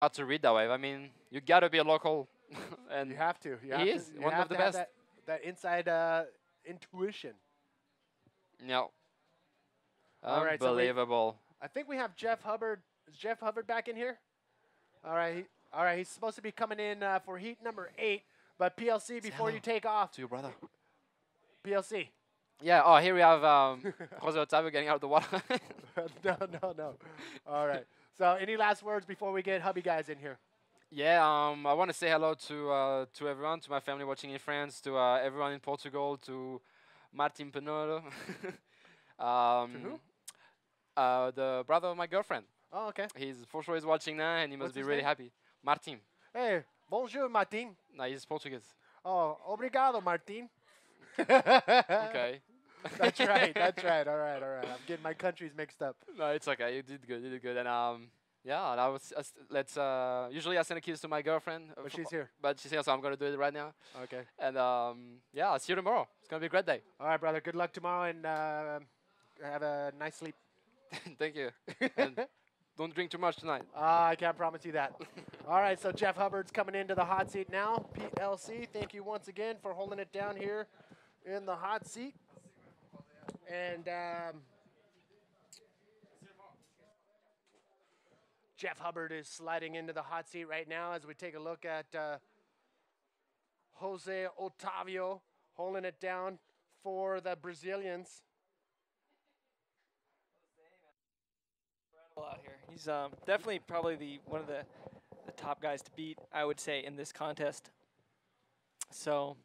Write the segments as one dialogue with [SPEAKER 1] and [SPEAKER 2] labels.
[SPEAKER 1] Hard to read that wave. I mean, you gotta be a local, and
[SPEAKER 2] You have to. You
[SPEAKER 1] he
[SPEAKER 2] have to.
[SPEAKER 1] is
[SPEAKER 2] You
[SPEAKER 1] one
[SPEAKER 2] have
[SPEAKER 1] of the
[SPEAKER 2] to have
[SPEAKER 1] best.
[SPEAKER 2] that inside intuition.
[SPEAKER 1] No,
[SPEAKER 2] All right, so
[SPEAKER 1] unbelievable.
[SPEAKER 2] I think we have Jeff Hubbard. Is Jeff Hubbard back in here? All right. All right. He's supposed to be coming in for heat number 8. But PLC, before
[SPEAKER 1] hello
[SPEAKER 2] you take off,
[SPEAKER 1] to your brother.
[SPEAKER 2] PLC.
[SPEAKER 1] Yeah. Oh, here we have Jose Otavio getting out of the water.
[SPEAKER 2] No, no, no. All right. So, any last words before we get hubby guys in here?
[SPEAKER 1] Yeah. I want to say hello to everyone, to my family watching in France, to everyone in Portugal, to Martin Penolo,
[SPEAKER 2] To who?
[SPEAKER 1] the brother of my girlfriend.
[SPEAKER 2] Oh, okay.
[SPEAKER 1] He's for sure he's watching now, and he must
[SPEAKER 2] What's
[SPEAKER 1] be
[SPEAKER 2] his
[SPEAKER 1] really
[SPEAKER 2] name?
[SPEAKER 1] happy. Martin.
[SPEAKER 2] Hey, bonjour, Martin.
[SPEAKER 1] No, he's Portuguese.
[SPEAKER 2] Oh, obrigado, Martin.
[SPEAKER 1] Okay.
[SPEAKER 2] That's right. That's right. All right. All right. I'm getting my countries mixed up.
[SPEAKER 1] No, it's okay. You did good. You did good. And yeah, that was. Let's. Usually I send the keys to my girlfriend,
[SPEAKER 2] But she's here.
[SPEAKER 1] but she's here, so I'm gonna do it right now.
[SPEAKER 2] Okay.
[SPEAKER 1] And yeah, I'll see you tomorrow. It's gonna be a great day.
[SPEAKER 2] All right, brother. Good luck tomorrow and have a nice sleep.
[SPEAKER 1] Thank you. And don't drink too much tonight.
[SPEAKER 2] I can't promise you that. All right, so Jeff Hubbard's coming into the hot seat now. PLC, thank you once again for holding it down here in the hot seat. And Jeff Hubbard is sliding into the hot seat right now as we take a look at Jose Otavio holding it down for the Brazilians.
[SPEAKER 3] Out here. He's definitely probably one of the top guys to beat, I would say, in this contest. So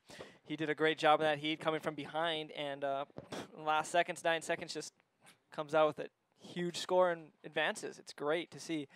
[SPEAKER 3] he did a great job of that heat coming from behind, and last seconds, 9 seconds, just comes out with a huge score and advances. It's great to see.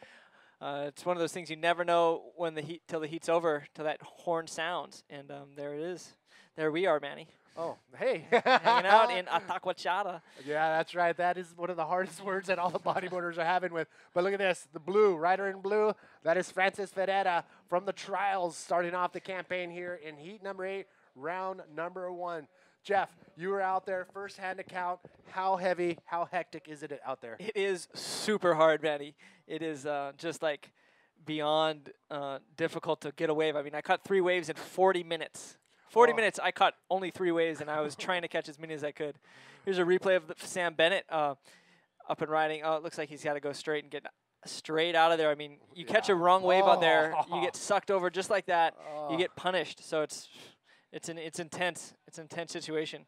[SPEAKER 3] It's one of those things you never know when till the heat's over, till that horn sounds, and there it is. There we are, Manny.
[SPEAKER 2] Oh, hey.
[SPEAKER 3] Hanging out in Itacoatiara.
[SPEAKER 2] Yeah, that's right. That is one of the hardest words that all the bodybuilders are having with. But look at this, the blue, rider in blue. That is Francis Ferreira from the trials, starting off the campaign here in heat number 8, round number 1. Jeff, you were out there, first-hand account. How heavy, how hectic is it out there?
[SPEAKER 3] It is super hard, Manny. It is just like beyond difficult to get a wave. I mean, I caught 3 waves in 40 minutes. 40 minutes, I caught only 3 waves, and I was trying to catch as many as I could. Here's a replay of Sam Bennett up and riding. Oh, it looks like he's got to go straight and get straight out of there. I mean, you catch a wrong wave out there, you get sucked over just like that. You get punished. So it's intense. It's an intense situation.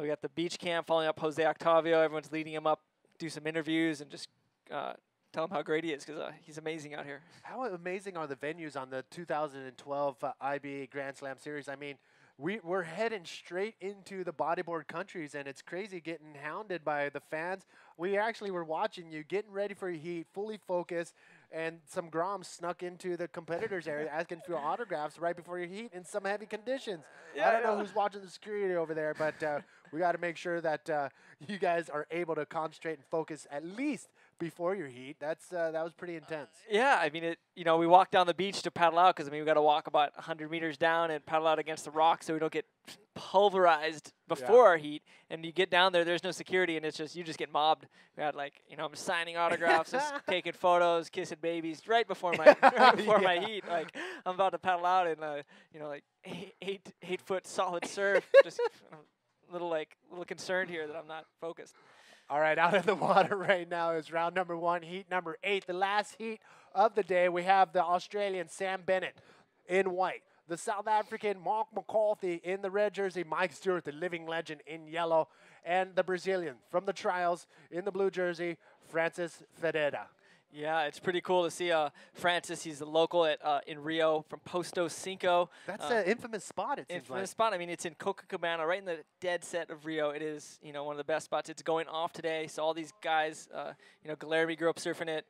[SPEAKER 3] We got the beach camp following up Jose Octavio. Everyone's leading him up, do some interviews, and just tell him how great he is because he's amazing out here.
[SPEAKER 2] How amazing are the venues on the 2012 IBA Grand Slam Series? I mean, we're heading straight into the bodyboard countries, and it's crazy getting hounded by the fans. We actually were watching you, getting ready for your heat, fully focused, and some Groms snuck into the competitors area asking for autographs right before your heat in some heavy conditions. I don't know who's watching the security over there, but we got to make sure that you guys are able to concentrate and focus at least before your heat. That was pretty intense.
[SPEAKER 3] Yeah, I mean, we walked down the beach to paddle out because, I mean, we got to walk about 100 meters down and paddle out against the rocks so we don't get pulverized before our heat. And you get down there, there's no security, and you just get mobbed. We had I'm signing autographs, just taking photos, kissing babies right before my my heat. Like, I'm about to paddle out in eight foot solid surf. Just a little concerned here that I'm not focused.
[SPEAKER 2] All right, out of the water right now is round number 1, heat number 8. The last heat of the day, we have the Australian Sam Bennett in white. The South African Mark McCarthy in the red jersey. Mike Stewart, the living legend, in yellow. And the Brazilian from the trials in the blue jersey, Francis Ferreira.
[SPEAKER 3] Yeah, it's pretty cool to see Francis. He's a local in Rio from Posto Cinco.
[SPEAKER 2] That's an infamous spot, it seems like.
[SPEAKER 3] Infamous spot. I mean, it's in Copacabana, right in the dead set of Rio. It is, one of the best spots. It's going off today, so all these guys, Guilherme grew up surfing it,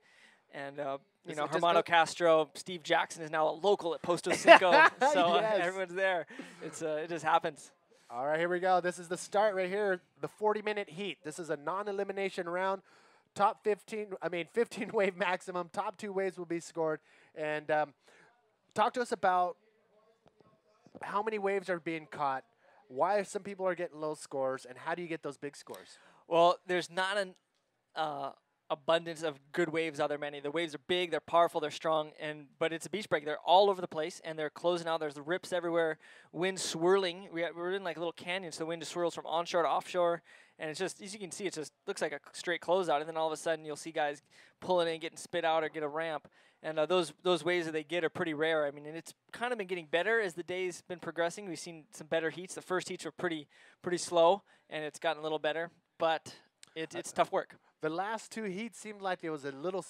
[SPEAKER 3] and Hermano Castro, Steve Jackson is now a local at Posto Cinco, so
[SPEAKER 2] yes.
[SPEAKER 3] Everyone's there. It just happens.
[SPEAKER 2] All right, here we go. This is the start right here, the 40-minute heat. This is a non-elimination round. 15 wave maximum. Top 2 waves will be scored. And talk to us about how many waves are being caught, why some people are getting low scores, and how do you get those big scores?
[SPEAKER 3] Well, there's not abundance of good waves out there, Manny. The waves are big, they're powerful, they're strong, but it's a beach break. They're all over the place, and they're closing out. There's rips everywhere, wind swirling. We're in like a little canyon, so the wind just swirls from onshore to offshore, and it's just, as you can see, it just looks like a straight closeout, and then all of a sudden you'll see guys pulling in, getting spit out, or get a ramp. And those waves that they get are pretty rare. I mean, and it's kind of been getting better as the day's been progressing. We've seen some better heats. The first heats were pretty slow, and it's gotten a little better, but it's tough work.
[SPEAKER 2] The last 2 heats seemed like it was a little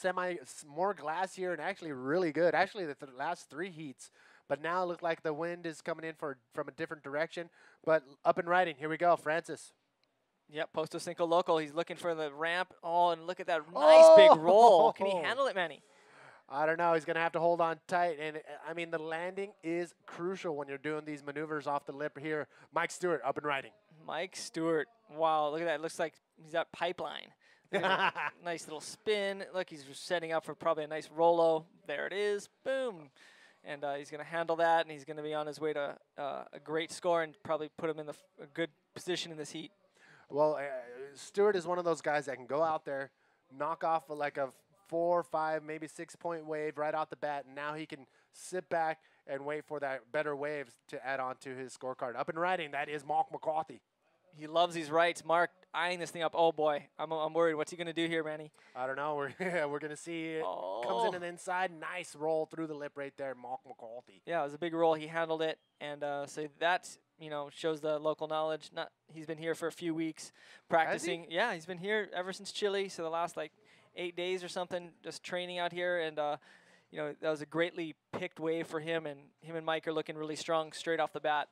[SPEAKER 2] more glacier and actually really good. Actually, the last 3 heats. But now it looked like the wind is coming in from a different direction. But up and riding. Here we go, Francis.
[SPEAKER 3] Yep, Posto Cinco Local. He's looking for the ramp. Oh, and look at that nice big roll. Can he handle it, Manny?
[SPEAKER 2] I don't know. He's going to have to hold on tight. And, I mean, the landing is crucial when you're doing these maneuvers off the lip here. Mike Stewart, up and riding.
[SPEAKER 3] Mike Stewart. Wow, look at that. It looks like he's got pipeline. Nice little spin. Look, he's setting up for probably a nice Rolo. There it is. Boom. And he's going to handle that, and he's going to be on his way to a great score and probably put him in a good position in this heat.
[SPEAKER 2] Well, Stewart is one of those guys that can go out there, knock off like a 4, 5, maybe 6-point wave right out the bat, and now he can sit back and wait for that better waves to add on to his scorecard. Up and riding, that is Mark McCarthy.
[SPEAKER 3] He loves these rights. Mark eyeing this thing up. Oh, boy. I'm worried. What's he going to do here, Manny?
[SPEAKER 2] I don't know. We're going to see it. Comes in on the inside. Nice roll through the lip right there, Mark McCarthy.
[SPEAKER 3] Yeah, it was a big roll. He handled it. And so that, shows the local knowledge. He's been here for a few weeks practicing.
[SPEAKER 2] Has he?
[SPEAKER 3] Yeah, he's been here ever since Chile. So the last, 8 days or something, just training out here. And, that was a greatly picked wave for him. And him and Mike are looking really strong straight off the bat.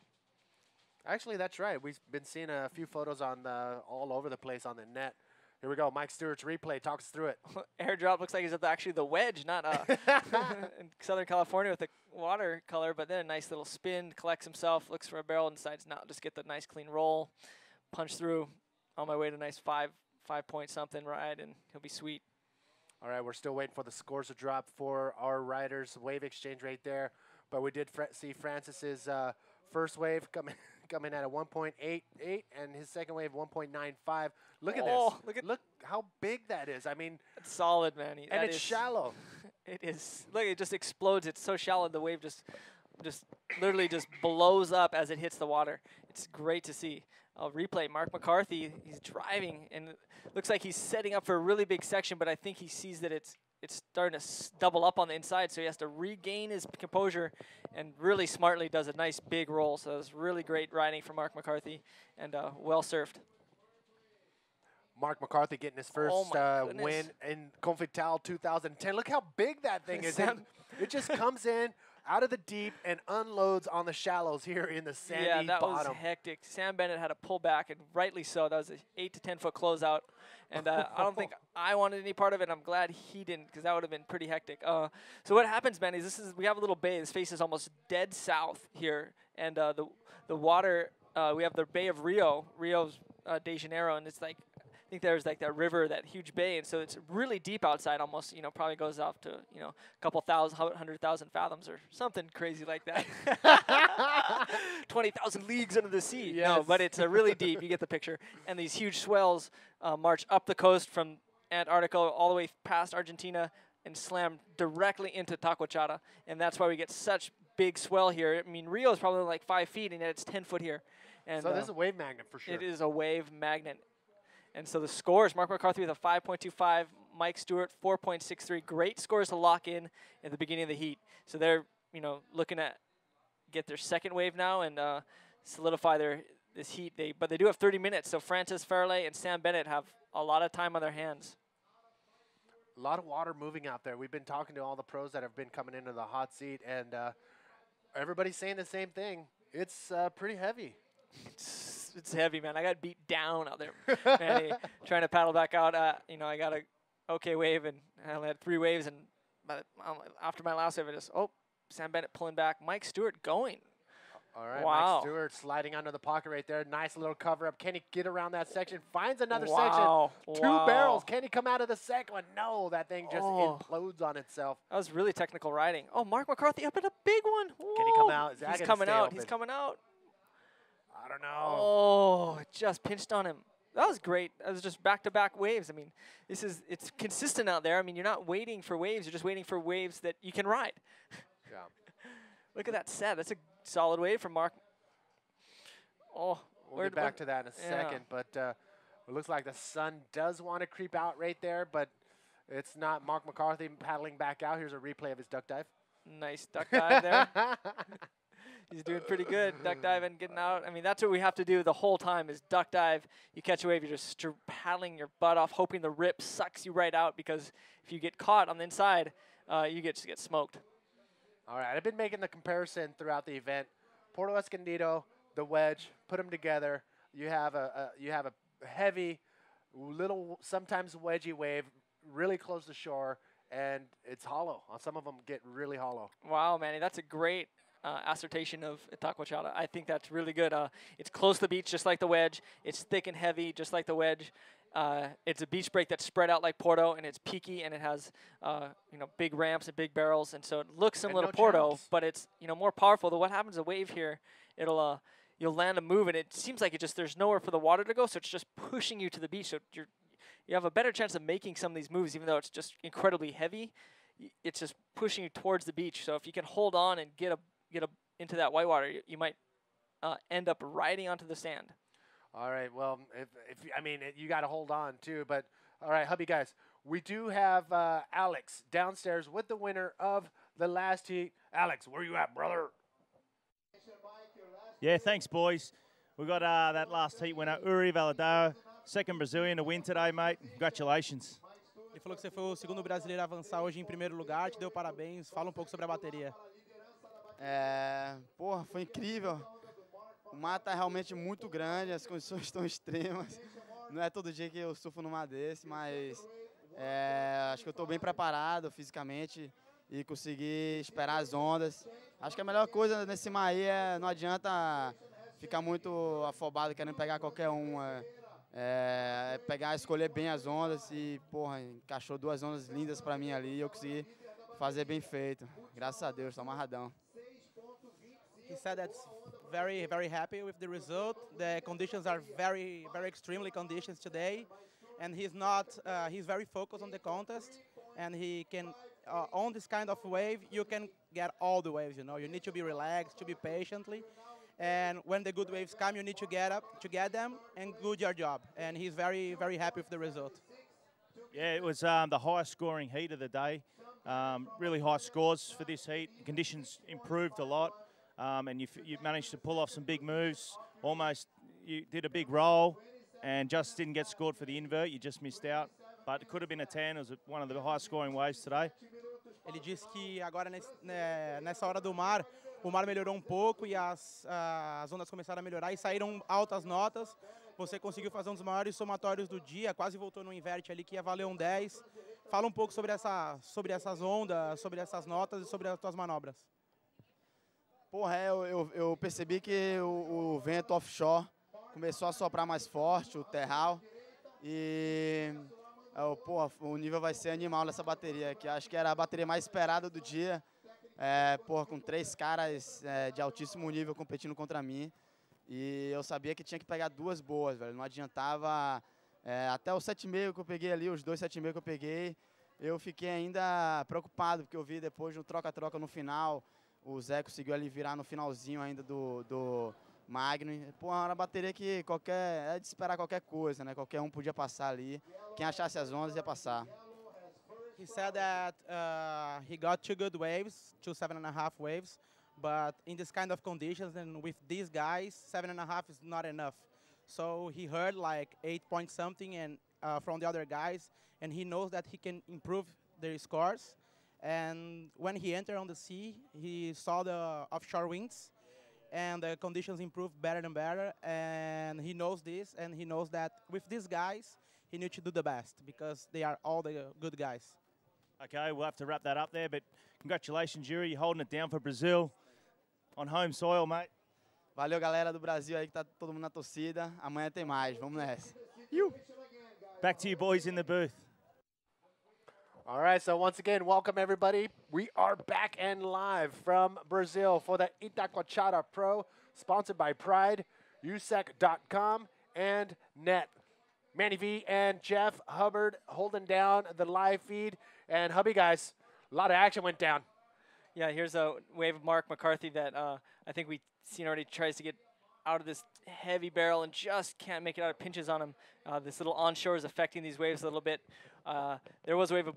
[SPEAKER 2] Actually, that's right. We've been seeing a few photos on all over the place on the net. Here we go. Mike Stewart's replay. Talk us through it.
[SPEAKER 3] Airdrop looks like he's at actually the wedge, not in Southern California with the watercolor, but then a nice little spin, collects himself, looks for a barrel, and decides now just get the nice clean roll, punch through. On my way to a nice 5-point something ride, and he'll be sweet.
[SPEAKER 2] All right, we're still waiting for the scores to drop for our riders. Wave exchange right there. But we did see Francis's first wave coming at a 1.88 and his second wave 1.95. Look at this. Look how big that is. I mean,
[SPEAKER 3] it's solid, man.
[SPEAKER 2] And it's shallow.
[SPEAKER 3] It is. Look, it just explodes. It's so shallow. The wave just literally just blows up as it hits the water. It's great to see. I'll replay. Mark McCarthy, he's driving, and it looks like he's setting up for a really big section, but I think he sees that it's starting to double up on the inside, so he has to regain his composure and really smartly does a nice big roll. So it was really great riding from Mark McCarthy and well surfed.
[SPEAKER 2] Mark McCarthy getting his first win in Confitale 2010. Look how big that thing is. It just comes in out of the deep and unloads on the shallows here in the sandy bottom.
[SPEAKER 3] Yeah, that was hectic. Sam Bennett had to pull back, and rightly so. That was an 8 to 10 foot closeout, and I don't think I wanted any part of it. I'm glad he didn't, because that would have been pretty hectic. So what happens, man, is we have a little bay. This faces almost dead south here, and the water. We have the Bay of Rio de Janeiro, and it's like, I think there's like that river, that huge bay, and so it's really deep outside. Almost, probably goes off to a couple 100,000 fathoms or something crazy like that. 20,000 leagues under the sea.
[SPEAKER 2] Yes.
[SPEAKER 3] No, but it's really deep. You get the picture. And these huge swells march up the coast from Antarctica all the way past Argentina and slam directly into Itacoatiara, and that's why we get such big swell here. I mean, Rio is probably like 5 feet, and yet it's 10 foot here. And
[SPEAKER 2] so this is a wave magnet for sure.
[SPEAKER 3] It is a wave magnet. And so the scores, Mark McCarthy with a 5.25, Mike Stewart 4.63. Great scores to lock in at the beginning of the heat. So they're, looking at get their second wave now and solidify this heat. But they do have 30 minutes. So Francis Farley and Sam Bennett have a lot of time on their hands.
[SPEAKER 2] A lot of water moving out there. We've been talking to all the pros that have been coming into the hot seat, and everybody's saying the same thing. It's pretty heavy.
[SPEAKER 3] It's heavy, man. I got beat down out there, man. Trying to paddle back out. I got a okay wave, and I only had 3 waves. And after my last wave, Sam Bennett pulling back. Mike Stewart going.
[SPEAKER 2] All right,
[SPEAKER 3] wow.
[SPEAKER 2] Mike Stewart sliding under the pocket right there. Nice little cover up. Can he get around that section? Finds another section. 2 barrels. Can he come out of the second one? No, that thing just implodes on itself.
[SPEAKER 3] That was really technical riding. Oh, Mark McCarthy up in a big one. Whoa.
[SPEAKER 2] Can he come out?
[SPEAKER 3] He's coming out. He's coming out.
[SPEAKER 2] I don't know.
[SPEAKER 3] Oh, it just pinched on him. That was great. That was just back-to-back waves. I mean, it's consistent out there. I mean, you're not waiting for waves. You're just waiting for waves that you can ride.
[SPEAKER 2] Yeah.
[SPEAKER 3] Look at that set. That's a solid wave from Mark. Oh,
[SPEAKER 2] We'll get back to that in a second, but it looks like the sun does want to creep out right there, but it's not Mark McCarthy paddling back out. Here's a replay of his duck dive.
[SPEAKER 3] Nice duck dive there. He's doing pretty good, duck dive and getting out. I mean, that's what we have to do the whole time is duck dive. You catch a wave, you're just paddling your butt off, hoping the rip sucks you right out, because if you get caught on the inside, you get smoked.
[SPEAKER 2] All right, I've been making the comparison throughout the event. Porto Escondido, the wedge, put them together. You have a heavy, little, sometimes wedgy wave, really close to shore, and it's hollow. Some of them get really hollow.
[SPEAKER 3] Wow, Manny, that's a great assertion of Itacoatiara. I think that's really good. It's close to the beach, just like the wedge. It's thick and heavy, just like the wedge. It's a beach break that's spread out like Porto, and it's peaky, and it has big ramps and big barrels, and so it looks similar to Porto, channels. But it's more powerful. Though what happens to a wave here, you'll land a move, and it seems like there's nowhere for the water to go, so it's just pushing you to the beach. So you have a better chance of making some of these moves, even though it's just incredibly heavy. It's just pushing you towards the beach. So if you can hold on and get into that whitewater, you might end up riding onto the sand.
[SPEAKER 2] All right. Well, you got to hold on too. But all right, hubby guys, we do have Alex downstairs with the winner of the last heat. Alex, where you at, brother?
[SPEAKER 4] Yeah, thanks, boys. We got that last heat winner, Uri Valadao, second Brazilian to win today, mate. Congratulations.
[SPEAKER 5] Ele falou que você foi o segundo brasileiro a avançar hoje em primeiro lugar, te deu parabéns. Fala um pouco sobre a bateria.
[SPEAKER 6] Porra, foi incrível. O mar tá realmente muito grande, as condições estão extremas. Não é todo dia que eu surfo num mar desse, mas acho que eu estou bem preparado fisicamente e consegui esperar as ondas. Acho que a melhor coisa nesse mar aí não adianta ficar muito afobado querendo pegar qualquer um. Escolher bem as ondas e, porra, encaixou duas ondas lindas para mim ali e eu consegui fazer bem feito. Graças a Deus, tô amarradão.
[SPEAKER 5] He said that's very, very happy with the result. The conditions are very, very extremely conditions today, and he's very focused on the contest, and he can, on this kind of wave, you can get all the waves, you need to be relaxed, to be patiently, and when the good waves come, you need to get up, to get them, and do your job, and he's very, very happy with the result.
[SPEAKER 4] Yeah, it was the highest scoring heat of the day. Really high scores for this heat. Conditions improved a lot. And you managed to pull off some big moves. Almost, you did a big roll and just didn't get scored for the invert. You just missed out. But it could have been a 10. It was one of the highest scoring waves today.
[SPEAKER 5] Ele disse que agora nessa hora do mar, o mar melhorou um pouco e as ondas começaram a melhorar e saíram altas notas. Você conseguiu fazer um dos maiores somatórios do dia, quase voltou no invert ali que ia valer um 10. Fala um pouco sobre essas ondas, sobre essas notas e sobre as tuas manobras.
[SPEAKER 6] Porra, eu percebi que o vento offshore começou a soprar mais forte, o terral, e o nível vai ser animal nessa bateria, que acho que era a bateria mais esperada do dia, com 3 caras de altíssimo nível competindo contra mim, e eu sabia que tinha que pegar 2 boas, velho, não adiantava, até o 7,5 que eu peguei ali, os 2 7,5 que eu peguei, eu fiquei ainda preocupado, porque eu vi depois no troca-troca no final. O Zé conseguiu ali virar no finalzinho ainda do Magno. Pô, era uma bateria que é de esperar qualquer coisa, né? Qualquer um podia passar ali. Quem achasse as ondas ia passar.
[SPEAKER 5] He said that he got 2 good waves, 2 7.5 waves, but in this kind of conditions and with these guys, 7.5 is not enough. So he heard like 8 point something and from the other guys, and he knows that he can improve their scores. And when he entered on the sea, he saw the offshore winds, and the conditions improved better and better. And he knows this, and he knows that with these guys, he needs to do the best because they are all the good guys.
[SPEAKER 4] Okay, we'll have to wrap that up there, but congratulations, Yuri. You're holding it down for Brazil on home soil, mate.
[SPEAKER 6] Valeu, galera do Brasil aí que tá todo mundo na torcida. Amanhã tem mais. Vamos nessa.
[SPEAKER 4] Back to you boys in the booth.
[SPEAKER 2] All right, so once again, welcome everybody. We are back and live from Brazil for the Itacoatiara Pro, sponsored by Pride, USEC.com, and NET. Manny V and Jeff Hubbard holding down the live feed. And Hubby, guys, a lot of action went down.
[SPEAKER 3] Yeah, here's a wave of Mark McCarthy that I think we've seen already tries to get out of this heavy barrel and just can't make it out of pinches on him. This little onshore is affecting these waves a little bit. There was a wave of,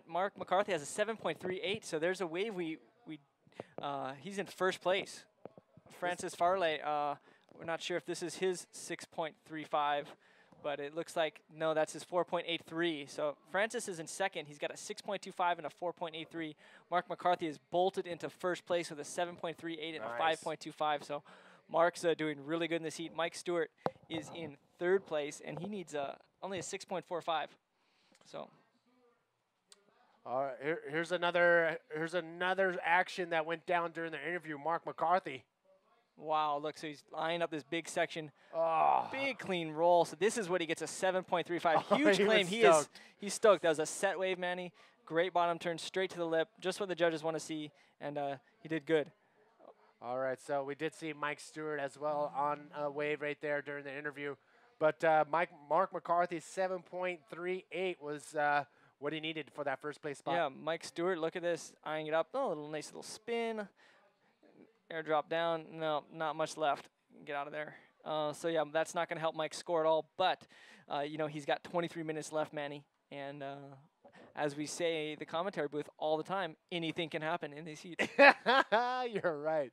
[SPEAKER 3] Mark McCarthy has a 7.38, so there's a wave he's in first place. Francis Farley, we're not sure if this is his 6.35, but it looks like, no, that's his 4.83. So Francis is in second. He's got a 6.25 and a 4.83. Mark McCarthy is bolted into first place with a 7.38 and a 5.25. So Mark's doing really good in this heat. Mike Stewart is in third place, and he needs only a 6.45. So.
[SPEAKER 2] All right, here's another action that went down during the interview. Mark McCarthy.
[SPEAKER 3] Wow, look, so he's lining up this big section.
[SPEAKER 2] Oh.
[SPEAKER 3] Big clean roll. So this is what he gets, a 7.35.
[SPEAKER 2] Oh,
[SPEAKER 3] Huge
[SPEAKER 2] he
[SPEAKER 3] claim.
[SPEAKER 2] was
[SPEAKER 3] He's stoked. That was a set wave, Manny. Great bottom turn straight to the lip. Just what the judges want to see, and he did good.
[SPEAKER 2] All right, so we did see Mike Stewart as well on a wave right there during the interview. But Mark McCarthy's 7.38 was what he needed for that first place spot.
[SPEAKER 3] Yeah, Mike Stewart, look at this, eyeing it up. Oh, a little nice little spin. Airdrop down. No, not much left. Get out of there. So, yeah, that's not going to help Mike score at all. But, he's got 23 minutes left, Manny. And as we say, the commentary booth all the time, anything can happen in these heats.
[SPEAKER 2] You're right.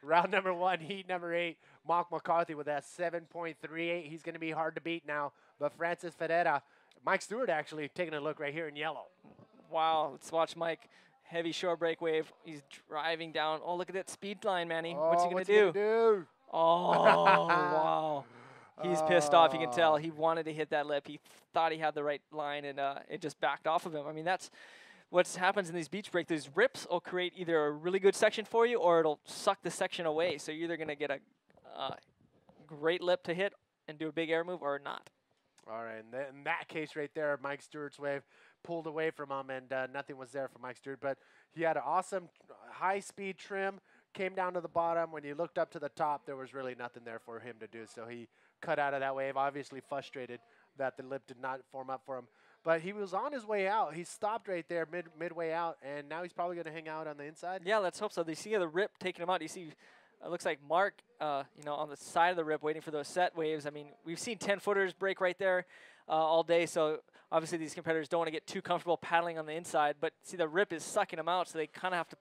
[SPEAKER 2] Round number 1, heat number 8. Mark McCarthy with that 7.38. He's going to be hard to beat now. But Francis Ferreira, Mike Stewart actually taking a look right here in yellow.
[SPEAKER 3] Wow, let's watch Mike. Heavy shore break wave. He's driving down. Oh, look at that speed line, Manny. What's he going to do? Oh, wow. He's pissed off, you can tell. He wanted to hit that lip. He thought he had the right line, and it just backed off of him. I mean, that's what happens in these beach breaks. These rips will create either a really good section for you or it'll suck the section away. So you're either going to get a great lip to hit and do a big air move or not.
[SPEAKER 2] All right, and in that case right there, Mike Stewart's wave pulled away from him, and nothing was there for Mike Stewart. But he had an awesome high-speed trim, came down to the bottom. When you looked up to the top, there was really nothing there for him to do. So he cut out of that wave, obviously frustrated that the lip did not form up for him. But he was on his way out. He stopped right there midway out, and now he's probably going to hang out on the inside.
[SPEAKER 3] Yeah, let's hope so. You see the rip taking him out. You see, it looks like Mark, on the side of the rip waiting for those set waves. I mean, we've seen 10-footers break right there all day, so obviously these competitors don't want to get too comfortable paddling on the inside. But see, the rip is sucking them out, so they kind of have to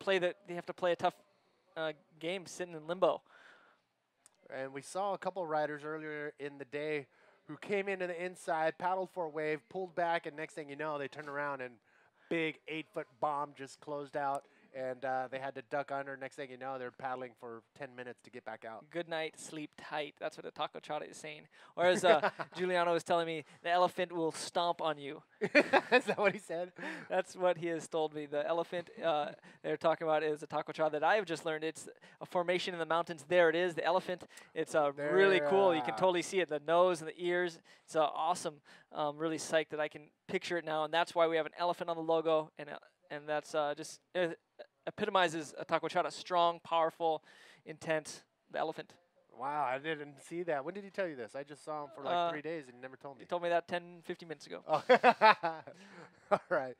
[SPEAKER 3] play a tough game sitting in limbo.
[SPEAKER 2] And we saw a couple of riders earlier in the day who came into the inside, paddled for a wave, pulled back, and next thing you know, they turned around and big 8-foot bomb just closed out, and they had to duck under. Next thing you know, they're paddling for 10 minutes to get back out.
[SPEAKER 3] Good night, sleep tight. That's what Itacoatiara is saying. Or as Giuliano was telling me, the elephant will stomp on you.
[SPEAKER 2] Is that what he said?
[SPEAKER 3] That's what he has told me. The elephant they're talking about is Itacoatiara that I have just learned. It's a formation in the mountains. There it is, the elephant. It's really cool. You can totally see it, the nose and the ears. It's awesome. Really psyched that I can picture it now, and that's why we have an elephant on the logo, and that's just epitomizes Itacoatiara, strong, powerful, intense, the elephant.
[SPEAKER 2] Wow, I didn't see that. When did he tell you this? I just saw him for like 3 days and he never told me.
[SPEAKER 3] He told me that 10, 15 minutes ago.
[SPEAKER 2] Oh. All right.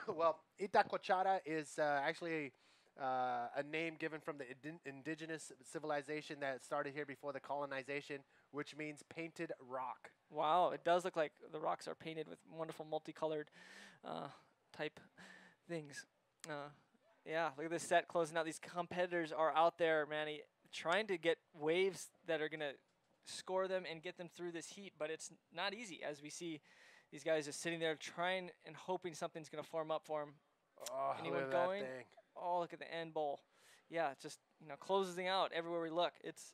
[SPEAKER 2] Well, Itacoatiara is actually a name given from the indigenous civilization that started here before the colonization, which means painted rock.
[SPEAKER 3] Wow, it does look like the rocks are painted with wonderful multicolored type things. Yeah, look at this set closing out. These competitors are out there, Manny, trying to get waves that are going to score them and get them through this heat, but it's not easy, as we see these guys just sitting there trying and hoping something's going to form up for them.
[SPEAKER 2] Oh,
[SPEAKER 3] Anyone
[SPEAKER 2] look at
[SPEAKER 3] going?
[SPEAKER 2] that thing.
[SPEAKER 3] Oh, look at the end bowl. Yeah, it's just, closing out everywhere we look. It's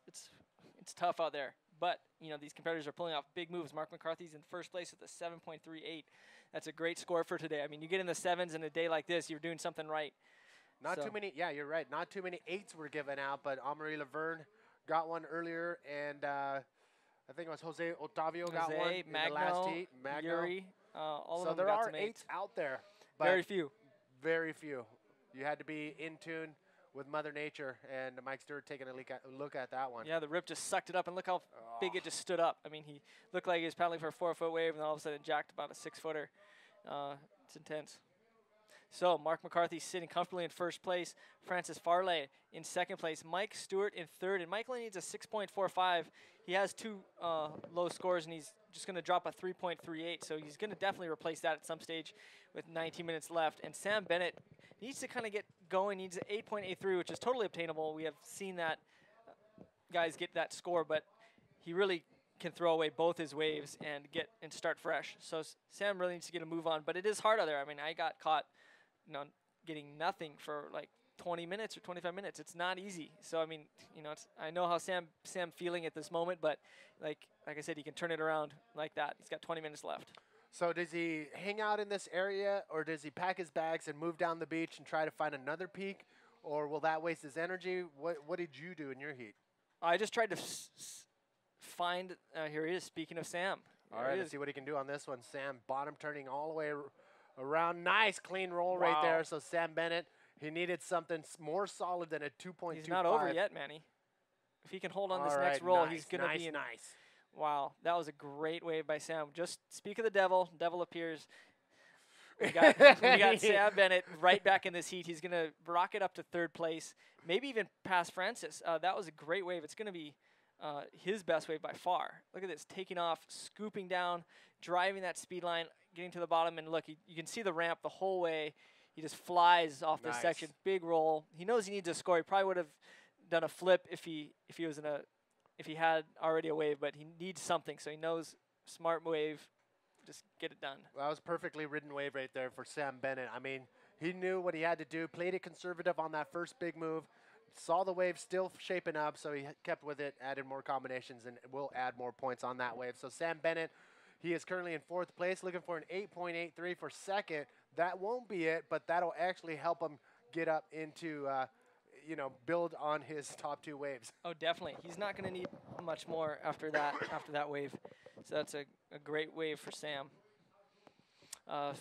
[SPEAKER 3] tough out there. But, these competitors are pulling off big moves. Mark McCarthy's in first place with a 7.38. That's a great score for today. I mean, you get in the 7s in a day like this, you're doing something right.
[SPEAKER 2] Not too many, yeah, you're right. Not too many 8s were given out, but Amaury Laverne got one earlier, and I think it was Jose Otavio got one in the last heat. Magno.
[SPEAKER 3] Yuri, all of
[SPEAKER 2] so
[SPEAKER 3] them
[SPEAKER 2] there
[SPEAKER 3] got
[SPEAKER 2] are
[SPEAKER 3] some
[SPEAKER 2] 8s out there. But
[SPEAKER 3] very few.
[SPEAKER 2] Very few. You had to be in tune with Mother Nature, and Mike Stewart taking a look at that one.
[SPEAKER 3] Yeah, the rip just sucked it up, and look how big it just stood up. I mean, he looked like he was paddling for a 4-foot wave, and then all of a sudden it jacked about a 6-footer. It's intense. So Mark McCarthy sitting comfortably in first place. Francis Farley in second place. Mike Stewart in third, and Mike only needs a 6.45. He has two low scores, and he's just going to drop a 3.38, so he's going to definitely replace that at some stage with 19 minutes left. And Sam Bennett needs to kind of get going, needs an 8.83, which is totally obtainable. We have seen that guys get that score, but he really can throw away both his waves and start fresh. So Sam really needs to get a move on, but it is hard out there. I mean, I got caught getting nothing for like 20 minutes or 25 minutes. It's not easy. So I mean, I know how Sam feeling at this moment, but like I said, he can turn it around like that. He's got 20 minutes left.
[SPEAKER 2] So does he hang out in this area, or does he pack his bags and move down the beach and try to find another peak, or will that waste his energy? What did you do in your heat?
[SPEAKER 3] I just tried to find. Here he is. Speaking of Sam.
[SPEAKER 2] All right, let's see what he can do on this one. Sam bottom turning all the way around. Nice clean roll right there. So Sam Bennett, he needed something more solid than a 2.25.
[SPEAKER 3] He's not over yet, Manny. If he can hold on this next roll, he's going to be in.
[SPEAKER 2] Nice.
[SPEAKER 3] Wow, that was a great wave by Sam. Just speak of the devil. Devil appears. We got Sam Bennett right back in this heat. He's going to rocket up to third place, maybe even past Francis. That was a great wave. It's going to be his best wave by far. Look at this, taking off, scooping down, driving that speed line, getting to the bottom, and look, you can see the ramp the whole way. He just flies off this section. Big roll. He knows he needs a score. He probably would have done a flip if he had already a wave, but he needs something. So he knows smart wave, just get it done.
[SPEAKER 2] Well, that was perfectly ridden wave right there for Sam Bennett. I mean, he knew what he had to do, played it conservative on that first big move, saw the wave still shaping up, so he kept with it, added more combinations, and will add more points on that wave. So Sam Bennett, he is currently in fourth place, looking for an 8.83 for second. That won't be it, but that'll actually help him get up into, build on his top two waves.
[SPEAKER 3] Oh, definitely. He's not going to need much more after that wave. So that's a great wave for Sam.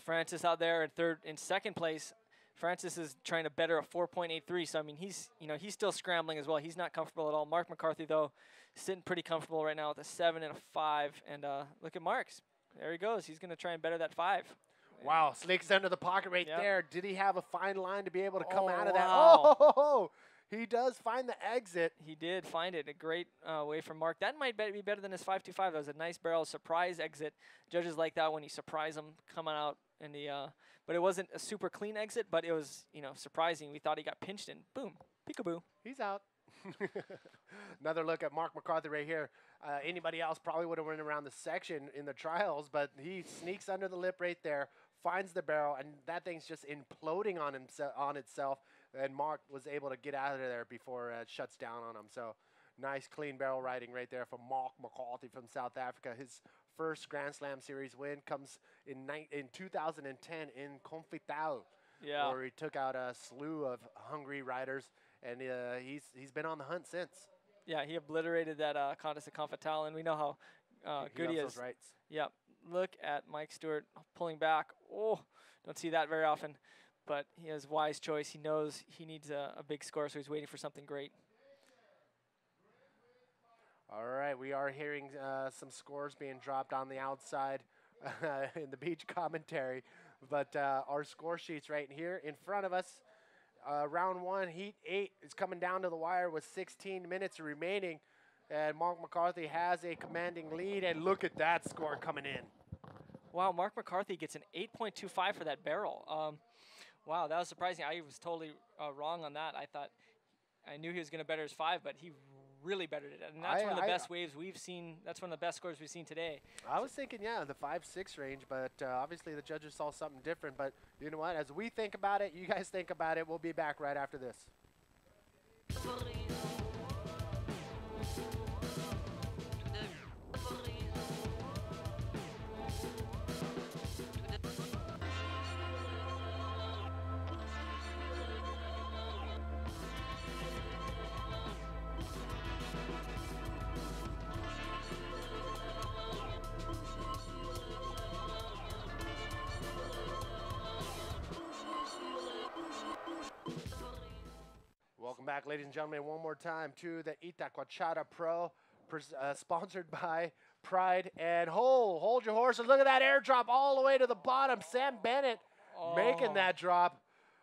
[SPEAKER 3] Francis out there in second place. Francis is trying to better a 4.83. So I mean, he's still scrambling as well. He's not comfortable at all. Mark McCarthy though, sitting pretty comfortable right now with a 7 and a 5. And look at Mark's. There he goes. He's going to try and better that 5.
[SPEAKER 2] Wow, Slick's under the pocket right there. Did he have a fine line to be able to come out of that?
[SPEAKER 3] Wow.
[SPEAKER 2] Oh, he does find the exit.
[SPEAKER 3] He did find it. A great way from Mark. That might be better than his 5.25. That was a nice barrel surprise exit. Judges like that when you surprise them coming out in the. But it wasn't a super clean exit, but it was surprising. We thought he got pinched and boom, peekaboo.
[SPEAKER 2] He's out. Another look at Mark McCarthy right here. Anybody else probably would have run around the section in the trials, but he sneaks under the lip right there, finds the barrel, and that thing's just imploding on itself. And Mark was able to get out of there before it shuts down on him. So nice clean barrel riding right there from Mark McCarthy from South Africa. His first Grand Slam Series win comes in 2010 in Confitao, where he took out a slew of hungry riders, and he's been on the hunt since.
[SPEAKER 3] Yeah, he obliterated that contest at Confitao, and we know how good he is.
[SPEAKER 2] Those rights.
[SPEAKER 3] Yeah, look at Mike Stewart pulling back. Oh, don't see that very often, but he has wise choice. He knows he needs a big score, so he's waiting for something great.
[SPEAKER 2] All right, we are hearing some scores being dropped on the outside in the beach commentary, but our score sheets right here in front of us. Round 1, Heat 8 is coming down to the wire with 16 minutes remaining, and Mark McCarthy has a commanding lead, and look at that score coming in.
[SPEAKER 3] Wow, Mark McCarthy gets an 8.25 for that barrel. Wow, that was surprising. I was totally wrong on that. I knew he was going to better his 5, but he really bettered it. And that's one of the best waves we've seen. That's one of the best scores we've seen today.
[SPEAKER 2] I was thinking, the 5-6 range, but obviously the judges saw something different. But you know what? As we think about it, you guys think about it. We'll be back right after this. Welcome back, ladies and gentlemen, one more time to the Itacoatiara Pro, sponsored by Pride. And hold your horses. Look at that airdrop all the way to the bottom. Sam Bennett making that drop.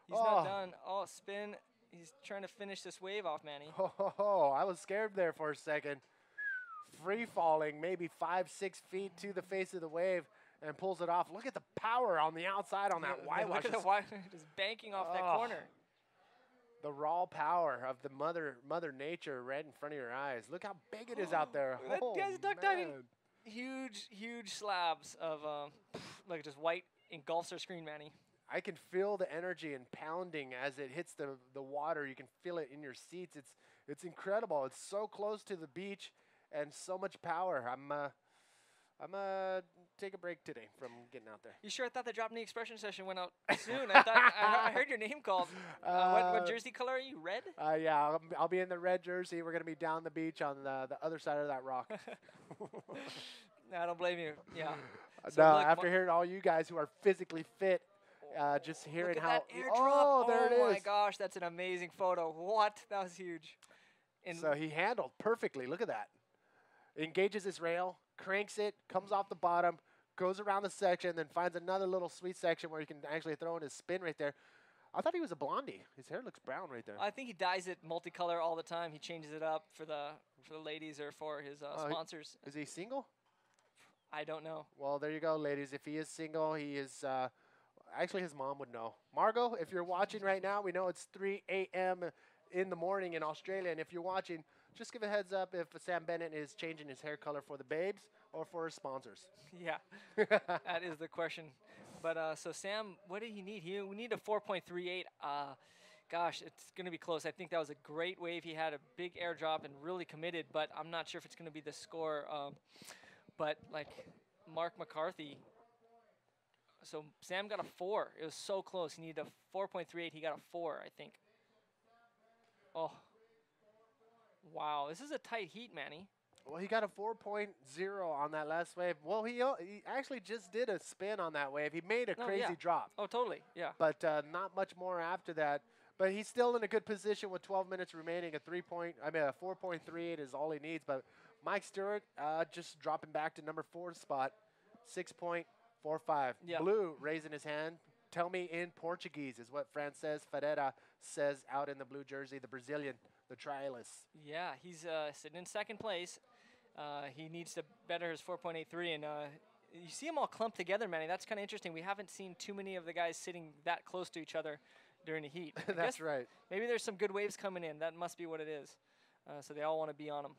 [SPEAKER 3] He's not done. Oh, spin. He's trying to finish this wave off, Manny.
[SPEAKER 2] I was scared there for a second. Free falling, maybe 5-6 feet to the face of the wave, and pulls it off. Look at the power on the outside on that whitewash.
[SPEAKER 3] Look at the white, just banking off that corner.
[SPEAKER 2] The raw power of the mother nature right in front of your eyes. Look how big it is out there.
[SPEAKER 3] That guy's duck diving. Huge slabs of like just white engulfs our screen, Manny.
[SPEAKER 2] I can feel the energy and pounding as it hits the water. You can feel it in your seats. It's incredible. It's so close to the beach and so much power. I'm take a break today from getting out there.
[SPEAKER 3] You sure? I thought the Drop Knee Expression session went out soon. I thought I heard your name called. What jersey color are you? Red?
[SPEAKER 2] Yeah, I'll be in the red jersey. We're gonna be down the beach on the other side of that rock.
[SPEAKER 3] No, I don't blame you. Yeah.
[SPEAKER 2] So no, after hearing all you guys who are physically fit, just hearing
[SPEAKER 3] look at
[SPEAKER 2] how
[SPEAKER 3] that airdrop.
[SPEAKER 2] there it is.
[SPEAKER 3] Oh my gosh, that's an amazing photo. What? That was huge. And
[SPEAKER 2] so he handled perfectly. Look at that. Engages his rail, cranks it, comes off the bottom, goes around the section, then finds another little sweet section where he can actually throw in his spin right there. I thought he was a blondie. His hair looks brown right there.
[SPEAKER 3] I think he dyes it multicolor all the time. He changes it up for the ladies or for his sponsors.
[SPEAKER 2] Is he single?
[SPEAKER 3] I don't know.
[SPEAKER 2] Well, there you go, ladies. If he is single, he is actually his mom would know. Margot, if you're watching right now, we know it's 3 a.m. in the morning in Australia, and if you're watching, just give a heads up if Sam Bennett is changing his hair color for the babes or for his sponsors.
[SPEAKER 3] Yeah, that is the question. But so Sam, what did he need? We need a 4.38. Gosh, it's going to be close. I think that was a great wave. He had a big airdrop and really committed, but I'm not sure if it's going to be the score. But like Mark McCarthy, so Sam got a 4. It was so close. He needed a 4.38. He got a 4, I think. Oh. Wow, this is a tight heat, Manny.
[SPEAKER 2] Well, he got a 4.0 on that last wave. Well, he actually just did a spin on that wave. He made a crazy drop.
[SPEAKER 3] Oh, totally, yeah.
[SPEAKER 2] But not much more after that. But he's still in a good position with 12 minutes remaining. A 4.38 is all he needs. But Mike Stewart just dropping back to number 4 spot, 6.45.
[SPEAKER 3] Yeah.
[SPEAKER 2] Blue raising his hand. Tell me in Portuguese is what Frances Ferreira says out in the blue jersey, the Brazilian, the trialist.
[SPEAKER 3] Yeah, he's sitting in second place. He needs to better his 4.83, and you see them all clumped together, Manny. That's kind of interesting. We haven't seen too many of the guys sitting that close to each other during the heat.
[SPEAKER 2] That's right.
[SPEAKER 3] Maybe there's some good waves coming in. That must be what it is. So they all want to be on them.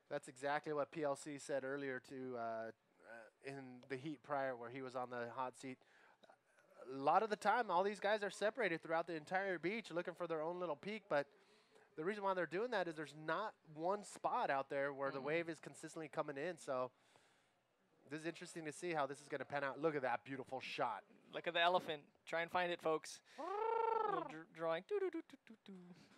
[SPEAKER 2] That's exactly what PLC said earlier in the heat prior where he was on the hot seat. A lot of the time, all these guys are separated throughout the entire beach looking for their own little peak, but the reason why they're doing that is there's not one spot out there where the wave is consistently coming in, so this is interesting to see how this is going to pan out. Look at that beautiful shot.
[SPEAKER 3] Look at the elephant. Try and find it, folks. Little drawing.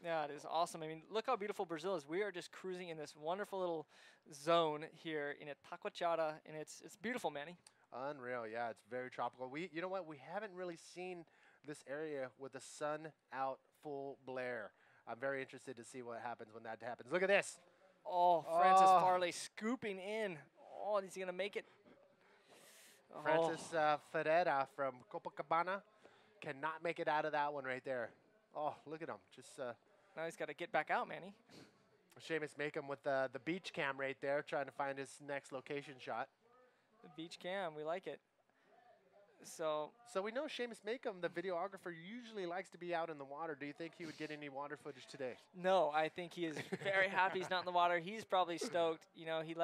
[SPEAKER 3] Yeah, it is awesome. I mean, look how beautiful Brazil is. We are just cruising in this wonderful little zone here in Itacoatiara, and it's beautiful, Manny.
[SPEAKER 2] Unreal, yeah, it's very tropical. You know what? We haven't really seen this area with the sun out full blare. I'm very interested to see what happens when that happens. Look at this.
[SPEAKER 3] Oh, Francis Farley scooping in. Oh, is he going to make it?
[SPEAKER 2] Francis Ferreira from Copacabana cannot make it out of that one right there. Oh, look at him. Just
[SPEAKER 3] now he's got to get back out, Manny.
[SPEAKER 2] Seamus Makem with the beach cam right there, trying to find his next location shot.
[SPEAKER 3] The beach cam, we like it. So
[SPEAKER 2] we know Seamus Makem, the videographer, usually likes to be out in the water. Do you think he would get any water footage today?
[SPEAKER 3] No, I think he is very happy he's not in the water. He's probably stoked. You know, he's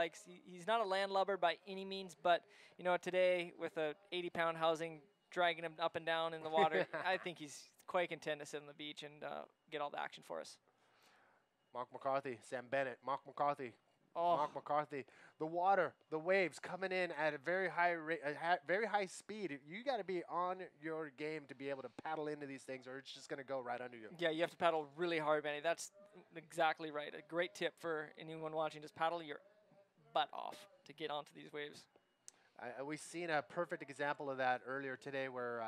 [SPEAKER 3] not a landlubber by any means, but you know, today with a 80-pound housing dragging him up and down in the water, I think he's quite content to sit on the beach and get all the action for us.
[SPEAKER 2] Mark McCarthy, Sam Bennett, Mark McCarthy.
[SPEAKER 3] Oh.
[SPEAKER 2] Mark McCarthy, the water, the waves coming in at a very high speed. You got to be on your game to be able to paddle into these things, or it's just going to go right under you.
[SPEAKER 3] Yeah, you have to paddle really hard, Manny. That's exactly right. A great tip for anyone watching: just paddle your butt off to get onto these waves.
[SPEAKER 2] We've seen a perfect example of that earlier today, where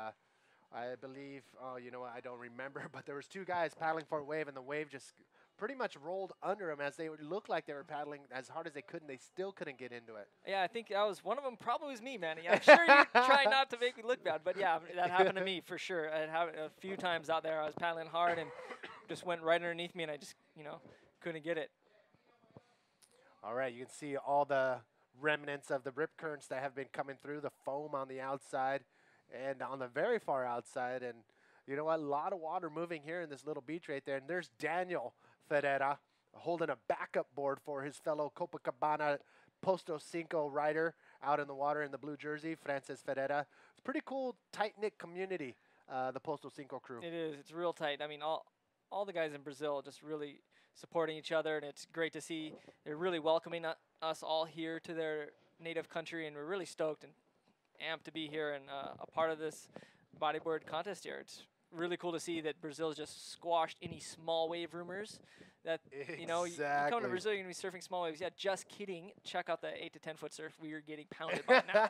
[SPEAKER 2] I believe, oh, you know what, I don't remember, but there was two guys paddling for a wave, and the wave just pretty much rolled under them as they looked like they were paddling as hard as they could, and they still couldn't get into it.
[SPEAKER 3] Yeah, I think that was one of them. Probably was me, Manny. I'm sure you try not to make me look bad, but yeah, that happened to me for sure. It happened a few times out there. I was paddling hard and just went right underneath me, and I just couldn't get it.
[SPEAKER 2] All right, you can see all the remnants of the rip currents that have been coming through, the foam on the outside and on the very far outside. And you know what? A lot of water moving here in this little beach right there. And there's Daniel Ferreira holding a backup board for his fellow Copacabana Posto Cinco rider out in the water in the blue jersey, Francis Ferreira. It's a pretty cool, tight-knit community, the Posto Cinco crew.
[SPEAKER 3] It is. It's real tight. I mean, all the guys in Brazil just really supporting each other, and it's great to see they're really welcoming us all here to their native country, and we're really stoked and amped to be here and a part of this bodyboard contest here. It's really cool to see that Brazil's just squashed any small wave rumors that, you come to
[SPEAKER 2] Exactly.
[SPEAKER 3] Brazil, you're going to be surfing small waves. Yeah, just kidding. Check out the 8 to 10 foot surf. We are getting pounded by now.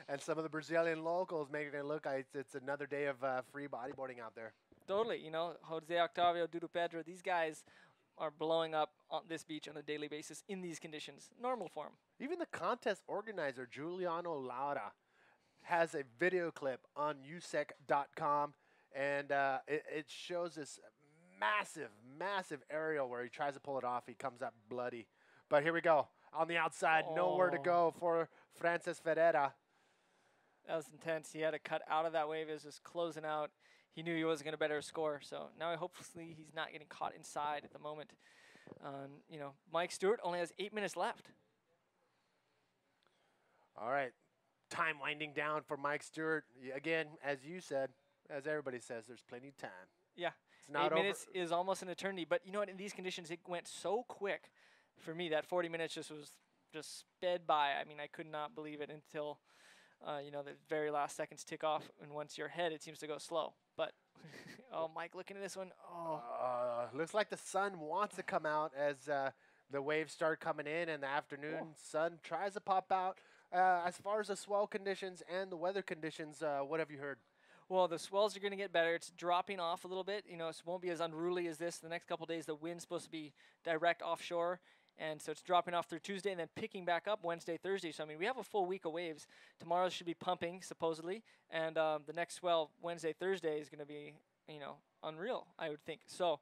[SPEAKER 2] And some of the Brazilian locals making it look like it's another day of free bodyboarding out there.
[SPEAKER 3] Totally. Jose Octavio, Dudu Pedro, these guys are blowing up on this beach on a daily basis in these conditions. Normal for 'em.
[SPEAKER 2] Even the contest organizer, Giuliano Laura, has a video clip on usec.com, and it shows this massive, massive aerial where he tries to pull it off. He comes up bloody. But here we go. On the outside, nowhere to
[SPEAKER 3] Oh.
[SPEAKER 2] go for Francis Ferreira.
[SPEAKER 3] That was intense. He had to cut out of that wave. It was just closing out. He knew he wasn't going to better score. So now hopefully he's not getting caught inside at the moment. Mike Stewart only has 8 minutes left.
[SPEAKER 2] All right. Time winding down for Mike Stewart. Again, as you said, as everybody says, there's plenty of time.
[SPEAKER 3] Yeah.
[SPEAKER 2] It's not
[SPEAKER 3] 8
[SPEAKER 2] over.
[SPEAKER 3] minutes is almost an eternity. But you know what? In these conditions, it went so quick. For me, that 40 minutes just sped by. I mean, I could not believe it until, the very last seconds tick off. And once you're ahead, it seems to go slow. But, oh, Mike, looking at this one. Oh,
[SPEAKER 2] Looks like the sun wants to come out as the waves start coming in the afternoon. Sun tries to pop out. As far as the swell conditions and the weather conditions, what have you heard?
[SPEAKER 3] well, the swells are going to get better. It's dropping off a little bit. It won't be as unruly as this. The next couple days, the wind's supposed to be direct offshore. And so it's dropping off through Tuesday and then picking back up Wednesday, Thursday. So, I mean, we have a full week of waves. Tomorrow should be pumping, supposedly. And the next swell, Wednesday, Thursday, is going to be, unreal, I would think. So,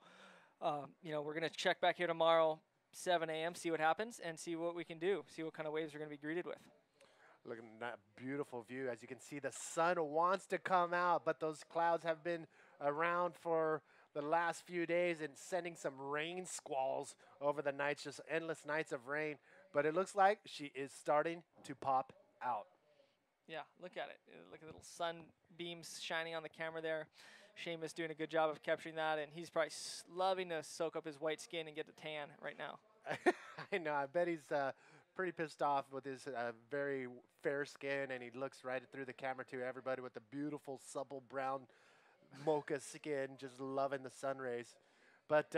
[SPEAKER 3] we're going to check back here tomorrow, 7 a.m., see what happens, and see what we can do, see what kind of waves we're going to be greeted with.
[SPEAKER 2] Look at that beautiful view. As you can see, the sun wants to come out, but those clouds have been around for the last few days and sending some rain squalls over the nights, just endless nights of rain. But it looks like she is starting to pop out.
[SPEAKER 3] Yeah, look at it. Look at the little sunbeams shining on the camera there. Seamus doing a good job of capturing that, and he's probably loving to soak up his white skin and get the tan right now.
[SPEAKER 2] I know. I bet he's pretty pissed off with his very fair skin, and he looks right through the camera to everybody with the beautiful, supple brown mocha skin, just loving the sun rays. But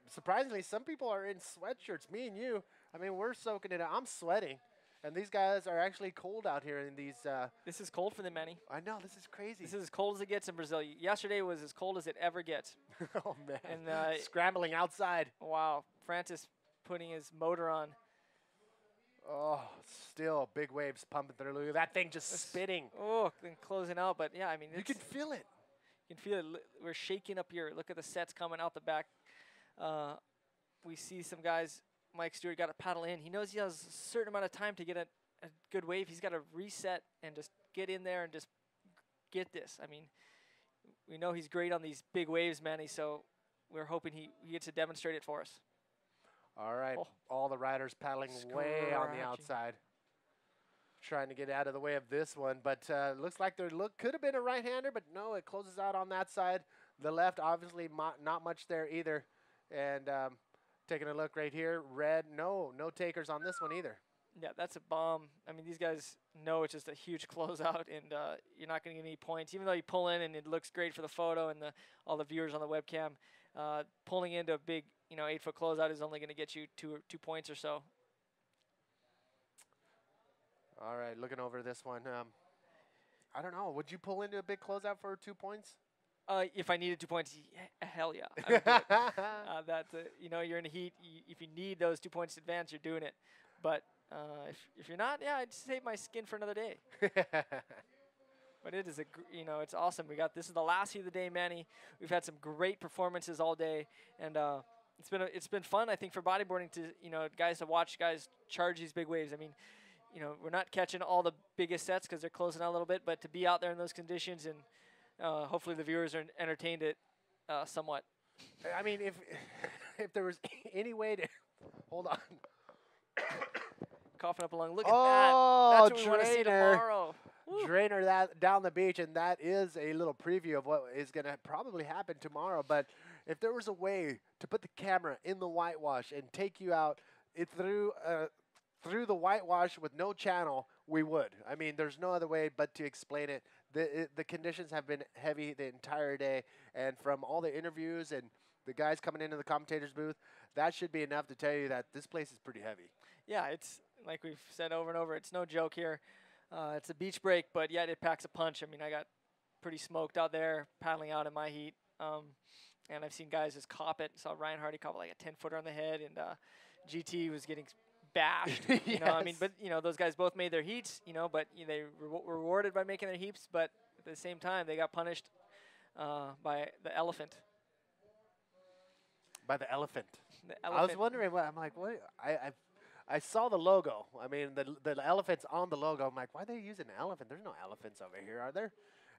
[SPEAKER 2] surprisingly, some people are in sweatshirts. Me and you, I mean, we're soaking it out. I'm sweating, and these guys are actually cold out here in these.
[SPEAKER 3] This is cold for them, Manny.
[SPEAKER 2] I know, this is crazy.
[SPEAKER 3] This is as cold as it gets in Brazil. Yesterday was as cold as it ever gets.
[SPEAKER 2] Oh, man.
[SPEAKER 3] And
[SPEAKER 2] scrambling outside.
[SPEAKER 3] wow, Francis putting his motor on.
[SPEAKER 2] Oh, still big waves pumping through. Look at that thing just spitting.
[SPEAKER 3] Oh, then closing out. But yeah, I mean,
[SPEAKER 2] You can feel it.
[SPEAKER 3] you can feel it. We're shaking up here. Look at the sets coming out the back. We see some guys. Mike Stewart got to paddle in. He knows he has a certain amount of time to get a good wave. He's got to reset and just get in there and just get this. I mean, we know he's great on these big waves, Manny, so we're hoping he gets to demonstrate it for us.
[SPEAKER 2] All right,
[SPEAKER 3] Oh.
[SPEAKER 2] all the riders paddling way on the
[SPEAKER 3] Scratching.
[SPEAKER 2] outside, trying to get out of the way of this one. But looks like there could have been a right-hander, but no, it closes out on that side. The left, obviously, not much there either. And taking a look right here, red, no takers on this one either.
[SPEAKER 3] Yeah, that's a bomb. I mean, these guys know it's just a huge closeout, and you're not going to get any points. Even though you pull in and it looks great for the photo and all the viewers on the webcam, pulling into a big 8-foot closeout is only going to get you 2 points or so.
[SPEAKER 2] All right, looking over this one. I don't know. Would you pull into a big closeout for 2 points?
[SPEAKER 3] If I needed 2 points, hell yeah. I would do it. That's you're in a heat. If you need those 2 points to advance, you're doing it. But if you're not, yeah, I'd save my skin for another day. But it is it's awesome. This is the last heat of the day, Manny. We've had some great performances all day, and it's been fun. I think for bodyboarding to guys to watch guys charge these big waves. I mean, we're not catching all the biggest sets because they're closing out a little bit, but to be out there in those conditions and hopefully the viewers are entertained somewhat.
[SPEAKER 2] I mean, if there was any way to hold on.
[SPEAKER 3] Coughing up a lung. Look at that. That's what we want to see
[SPEAKER 2] Drainer.
[SPEAKER 3] tomorrow. Woo.
[SPEAKER 2] Drainer that down the beach, and that is a little preview of what is going to probably happen tomorrow. But if there was a way to put the camera in the whitewash and take you out through the whitewash with no channel, we would. I mean, there's no other way but to explain it. The conditions have been heavy the entire day, and from all the interviews and the guys coming into the commentator's booth, that should be enough to tell you that this place is pretty heavy.
[SPEAKER 3] Yeah, it's like we've said over and over, it's no joke here. It's a beach break, but yet it packs a punch. I mean, I got pretty smoked out there paddling out in my heat, and I've seen guys just cop it. Saw Ryan Hardy cop like a 10-footer on the head, and GT was getting bashed.
[SPEAKER 2] Yes.
[SPEAKER 3] I mean, but those guys both made their heats. But they were rewarded by making their heaps, but at the same time they got punished by the elephant.
[SPEAKER 2] By the elephant.
[SPEAKER 3] The
[SPEAKER 2] I was
[SPEAKER 3] elephant.
[SPEAKER 2] wondering what I'm like. What I saw the logo. I mean, the elephant's on the logo. I'm like, why are they using an elephant? There's no elephants over here, are there?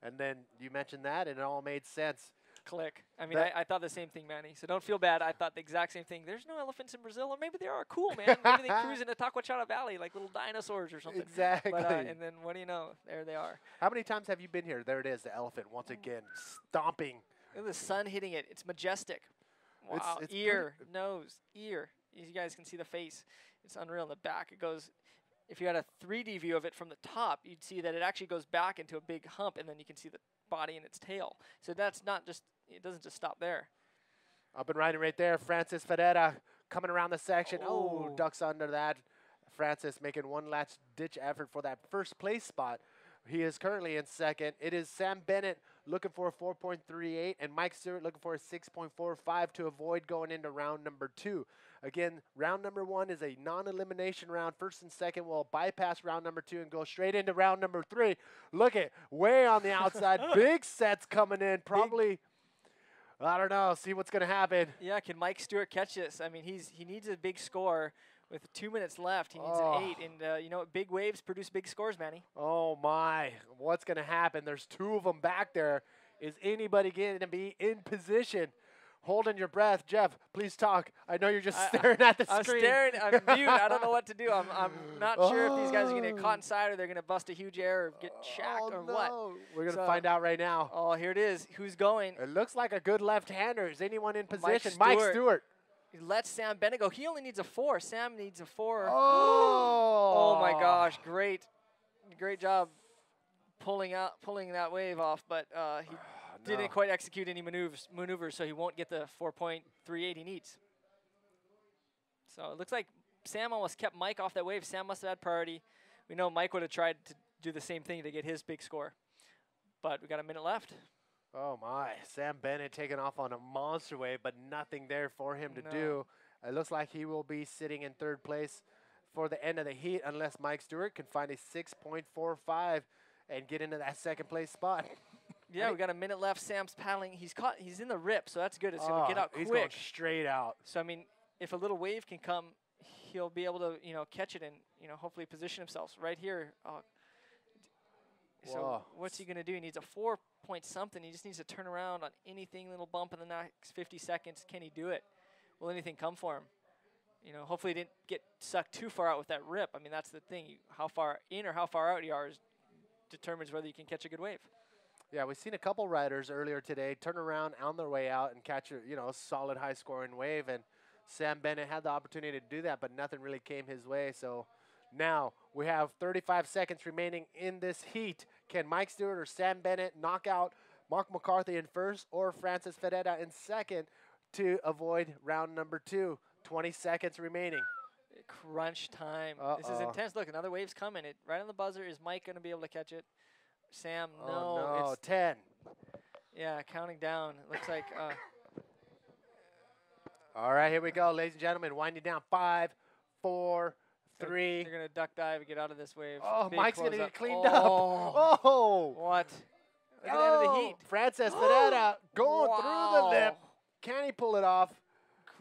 [SPEAKER 2] And then you mentioned that, and it all made sense.
[SPEAKER 3] Click. I mean, I thought the same thing, Manny. So don't feel bad. I thought the exact same thing. There's no elephants in Brazil, or maybe they are cool, man. Maybe they cruise in the Itacoatiara Valley like little dinosaurs or something.
[SPEAKER 2] Exactly.
[SPEAKER 3] But, and then what do you know? There they are.
[SPEAKER 2] How many times have you been here? There it is, the elephant once again, stomping.
[SPEAKER 3] Look at the sun hitting it. It's majestic. Wow.
[SPEAKER 2] It's
[SPEAKER 3] ear, nose, ear. You guys can see the face. It's unreal. In the back, it goes. If you had a 3D view of it from the top, you'd see that it actually goes back into a big hump, and then you can see the body and its tail. So that's not just. It doesn't just stop there.
[SPEAKER 2] Up and riding right there, Francis Ferreira coming around the section.
[SPEAKER 3] Oh.
[SPEAKER 2] Ducks under that. Francis making one last ditch effort for that first place spot. He is currently in second. It is Sam Bennett looking for a 4.38 and Mike Stewart looking for a 6.45 to avoid going into round number 2. Again, round number 1 is a non-elimination round. First and second will bypass round number 2 and go straight into round number 3. Look at way on the outside. Big sets coming in. Probably, I don't know, see what's going to happen.
[SPEAKER 3] Yeah, can Mike Stewart catch this? I mean, he needs a big score. With 2 minutes left, he needs an 8. And, big waves produce big scores, Manny.
[SPEAKER 2] Oh, my. What's going to happen? There's 2 of them back there. Is anybody going to be in position? Holding your breath. Jeff, please talk. I know you're just staring at the screen.
[SPEAKER 3] I'm mute. I don't know what to do. I'm not sure if these guys are going to get caught inside or they're going to bust a huge air or get shacked or what.
[SPEAKER 2] We're going to find out right now.
[SPEAKER 3] Oh, here it is. Who's going?
[SPEAKER 2] It looks like a good left-hander. Is anyone in position?
[SPEAKER 3] Mike
[SPEAKER 2] Mike Stewart.
[SPEAKER 3] He lets Sam Bennett go. He only needs a 4. Sam needs a 4.
[SPEAKER 2] Oh,
[SPEAKER 3] oh my gosh, great job pulling that wave off, but he didn't quite execute any maneuvers, so he won't get the 4.38 he needs. So it looks like Sam almost kept Mike off that wave. Sam must have had priority. We know Mike would have tried to do the same thing to get his big score, but we got a minute left.
[SPEAKER 2] Oh, my. Sam Bennett taking off on a monster wave, but nothing there for him to do. It looks like he will be sitting in 3rd place for the end of the heat unless Mike Stewart can find a 6.45 and get into that 2nd place spot.
[SPEAKER 3] Yeah, we got a minute left. Sam's paddling. He's in the rip, so that's good. It's going to get out quick.
[SPEAKER 2] He's going straight out.
[SPEAKER 3] So, I mean, if a little wave can come, he'll be able to, catch it and, hopefully position himself right here. So what's he going to do? He needs a 4 point something. He just needs to turn around on anything, little bump in the next 50 seconds. Can he do it? Will anything come for him? Hopefully he didn't get sucked too far out with that rip. I mean, that's the thing. How far in or how far out you are determines whether you can catch a good wave.
[SPEAKER 2] Yeah, we've seen a couple riders earlier today turn around on their way out and catch a solid high-scoring wave, and Sam Bennett had the opportunity to do that, but nothing really came his way. So now we have 35 seconds remaining in this heat. Can Mike Stewart or Sam Bennett knock out Mark McCarthy in 1st or Francis Ferreira in 2nd to avoid round number 2? 20 seconds remaining.
[SPEAKER 3] Crunch time. This is intense. Look, another wave's coming. Right on the buzzer. Is Mike going to be able to catch it? Sam,
[SPEAKER 2] Oh,
[SPEAKER 3] no.
[SPEAKER 2] no.
[SPEAKER 3] It's
[SPEAKER 2] 10.
[SPEAKER 3] yeah, counting down. It looks like
[SPEAKER 2] All right, here we go, ladies and gentlemen. Winding down. 5, 4, 3.
[SPEAKER 3] they're gonna duck dive and get out of this wave.
[SPEAKER 2] Oh,
[SPEAKER 3] Big
[SPEAKER 2] Mike's going to
[SPEAKER 3] close
[SPEAKER 2] get cleaned
[SPEAKER 3] Oh,
[SPEAKER 2] up. Oh.
[SPEAKER 3] what? Look at the end of the heat.
[SPEAKER 2] Frances Ferreira going through the lip.
[SPEAKER 3] Wow.
[SPEAKER 2] Can he pull it off?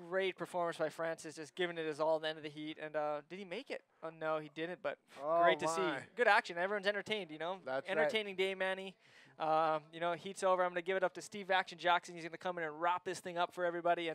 [SPEAKER 3] Great performance by Francis, just giving it his all at the end of the heat. And did he make it? Oh, no, he didn't, but
[SPEAKER 2] Oh,
[SPEAKER 3] great to see.
[SPEAKER 2] my.
[SPEAKER 3] Good action. Everyone's entertained, you know?
[SPEAKER 2] That's right.
[SPEAKER 3] Entertaining day, Manny. You know, heat's over. I'm going to give it up to Steve Action Jackson. He's going to come in and wrap this thing up for everybody.